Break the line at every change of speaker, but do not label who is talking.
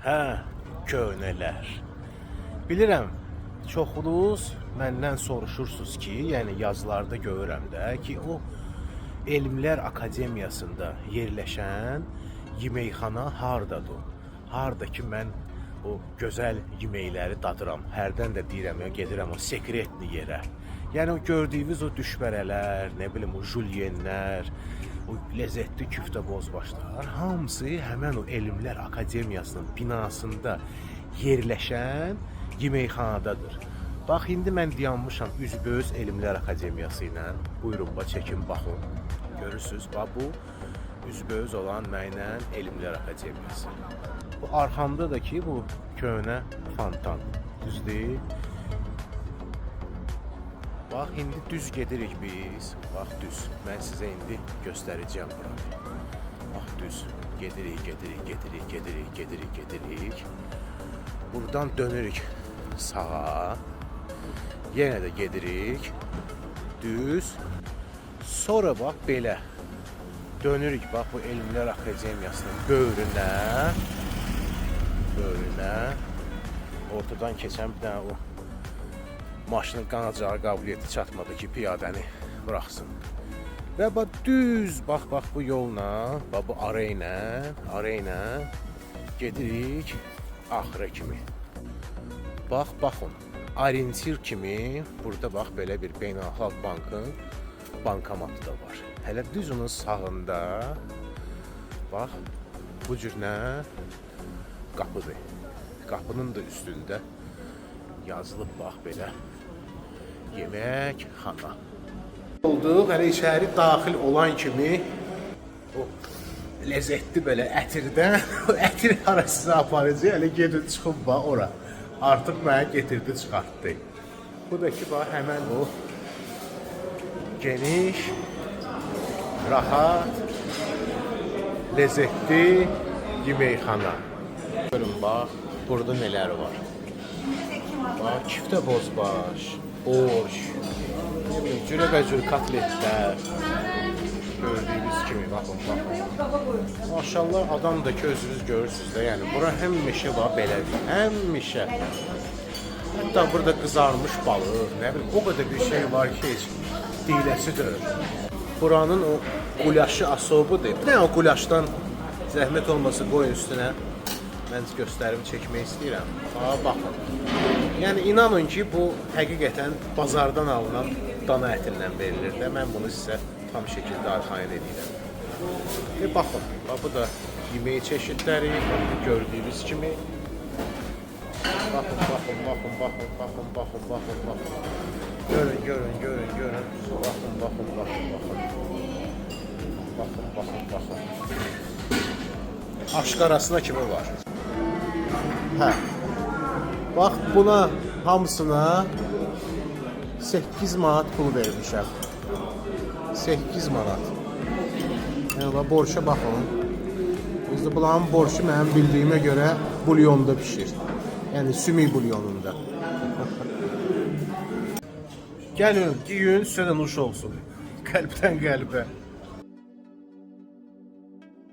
Hə, köhnələr. Bilirəm, çoxunuz məndən soruşursunuz ki, yəni yazılarda görürəm də ki, o Elmlər Akademiyasında yerləşən yeməkxana hardadır? Harda ki, mən o gözəl yeməkləri dadıram. Hərdən də deyirəm, ya gedirəm o sekretli yerə. Yəni o gördüyünüz o düşbərələr, nə bilim o julyenlər, o ləzzətli küftə bozbaşlar, hamısı həmən o Elmlər Akademiyasının binasında yerləşən yeməkxanadadır. Bax, indi mən dayanmışam üzbəüz Elmlər Akademiyası ilə. Buyurun, çəkin, baxın. Görürsünüz, bax, bu üzbəüz olan mənlə Elmlər Akademiyası. Bu arxamda da ki, bu köhnə fontan. Düzdür? Bax, indi düz gedirik biz. Bax, düz. Mən sizə indi göstərəcəm buranı. Bax, düz. Gedirik. Buradan dönürük sağa. Yenə də gedirik. Düz. Sonra bax, belə. Dönürük, bax, bu Elmlər Akademiyasının böyrünə. Ortadan keçən bir dənə o maşının qanacağı qabiliyyəti çatmadı ki, piyadəni bıraxsın. Və bax, düz, bax, bu yolla, bax, bu ara ilə gedirik axıra kimi. Bax, baxın, orientir kimi burada bax, belə bir beynəlxalq bankın bankomatı da var. Hələ düz onun sağında, bax, bu cür nə? Qapıdır. Qapının da üstündə yazılıb, bax, belə yeməkxana. Olduq, hələ içəri daxil olan kimi o ləzzətli belə ətirdən, o ətir hara sizə aparıcı, hələ gedin çıxıb bax ora. Artıq mənə getirdi, çıxartdı. Bu da ki, bax, həmən o geniş, rahat, ləzzətli yeməkxana. Görün, bax, burada nələr var. Bax, küftə bozbaş, borş, cürəbəcür kotletlər. Gördüyünüz kimi, baxın. Maşallah, adam da ki, özünüz görürsünüz də, yəni, bura həmişə var belədir, həmişə. Hətta burada qızarmış balıq, nə bilim, o qədər bir şey var ki, heç deyiləsidir. Buranın o qulaşı asobudur. Nə o qulaşdan zəhmət olması qoyun üstünə. Mən göstərim çəkmək istəyirəm. Baxın. Yəni, inanın ki, bu həqiqətən bazardan alınan dana ətindən verilir də. Mən bunu sizə tam şəkildə arxayın edirəm. Baxın, bu da yemək çeşidləri, gördüyünüz kimi. Baxın. Görün. Baxın. Aşqarasına kimi var. Hə. Bax, buna hamısına 8 manat pul vermişəm. 8 manat. Yəni, borşa baxın. Bizdə bunların borşu mənim bildiyimə görə bulyonda pişir. Yəni, sümük bulyonunda. Gəlin, giyin, sizə də nuş olsun. Qəlbdən qəlbə.